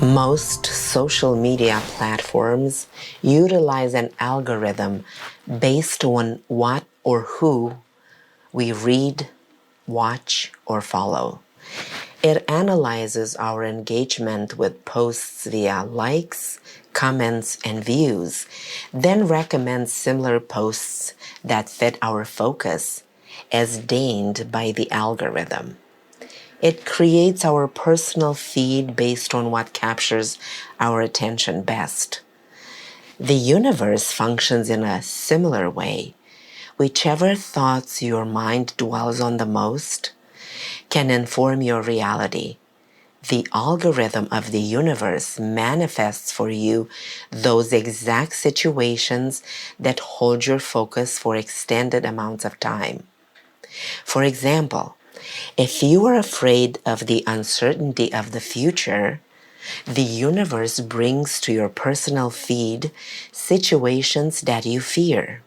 Most social media platforms utilize an algorithm based on what or who we read, watch, or follow. It analyzes our engagement with posts via likes, comments, and views, then recommends similar posts that fit our focus as deigned by the algorithm. It creates our personal feed based on what captures our attention best. The universe functions in a similar way. Whichever thoughts your mind dwells on the most can inform your reality. The algorithm of the universe manifests for you those exact situations that hold your focus for extended amounts of time. For example, if you are afraid of the uncertainty of the future, the universe brings to your personal feed situations that you fear.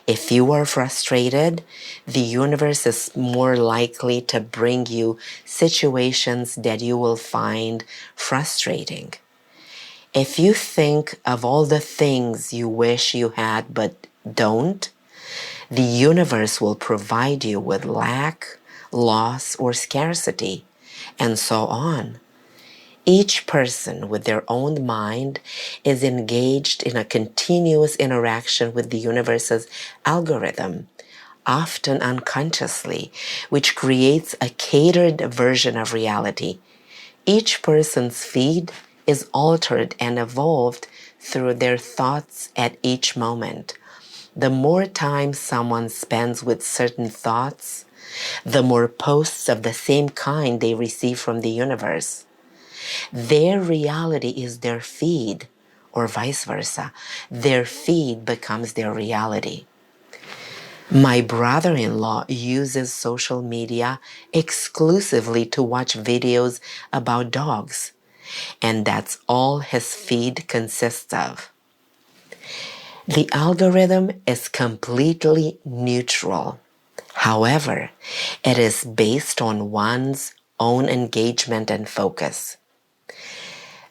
If you are frustrated, the universe is more likely to bring you situations that you will find frustrating. If you think of all the things you wish you had but don't, the universe will provide you with lack, loss, or scarcity, and so on. Each person with their own mind is engaged in a continuous interaction with the universe's algorithm, often unconsciously, which creates a catered version of reality. Each person's feed is altered and evolved through their thoughts at each moment. The more time someone spends with certain thoughts, the more posts of the same kind they receive from the universe. Their reality is their feed, or vice versa. Their feed becomes their reality. My brother-in-law uses social media exclusively to watch videos about dogs, and that's all his feed consists of. The algorithm is completely neutral. However, it is based on one's own engagement and focus.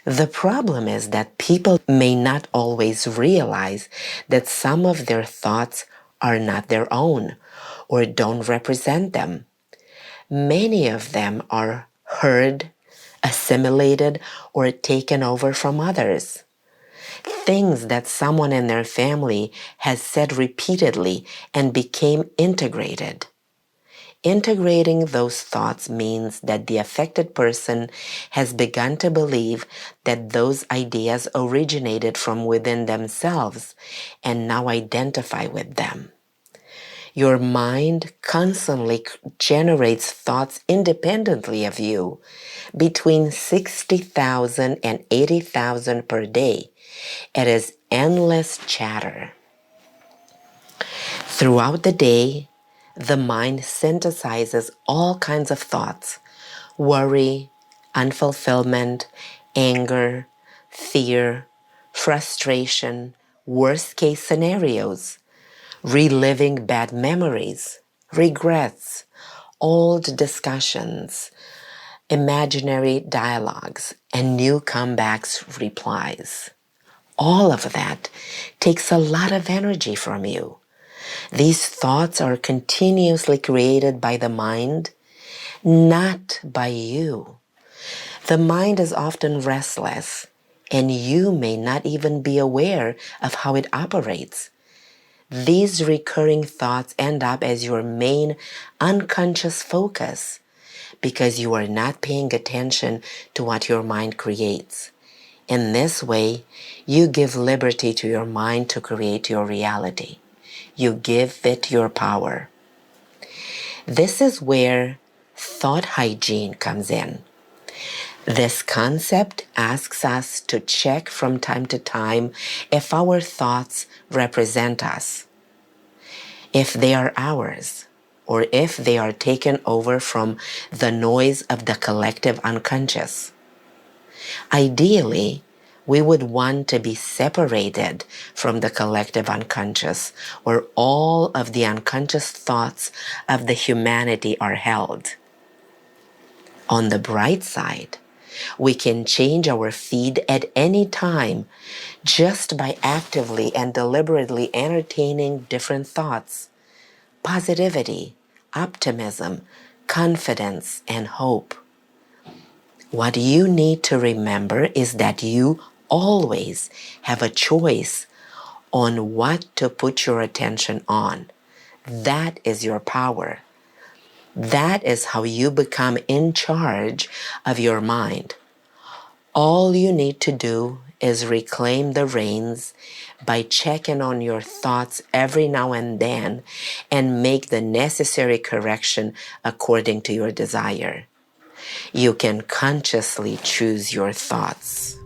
The problem is that people may not always realize that some of their thoughts are not their own or don't represent them. Many of them are heard, assimilated, or taken over from others. Things that someone in their family has said repeatedly and became integrated. Integrating those thoughts means that the affected person has begun to believe that those ideas originated from within themselves and now identify with them. Your mind constantly generates thoughts independently of you, between 60,000 and 80,000 per day. It is endless chatter. Throughout the day, the mind synthesizes all kinds of thoughts: worry, unfulfillment, anger, fear, frustration, worst case scenarios, reliving bad memories, regrets, old discussions, imaginary dialogues, and new comebacks replies. All of that takes a lot of energy from you. These thoughts are continuously created by the mind, not by you. The mind is often restless, and you may not even be aware of how it operates. These recurring thoughts end up as your main unconscious focus because you are not paying attention to what your mind creates. In this way, you give liberty to your mind to create your reality. You give it your power. This is where thought hygiene comes in. This concept asks us to check from time to time if our thoughts represent us, if they are ours, or if they are taken over from the noise of the collective unconscious. Ideally, we would want to be separated from the collective unconscious, where all of the unconscious thoughts of the humanity are held. On the bright side, We can change our feed at any time just by actively and deliberately entertaining different thoughts, positivity, optimism, confidence, and hope. What you need to remember is that you always have a choice on what to put your attention on. That is your power. That is how you become in charge of your mind. All you need to do is reclaim the reins by checking on your thoughts every now and then and make the necessary correction according to your desire. You can consciously choose your thoughts.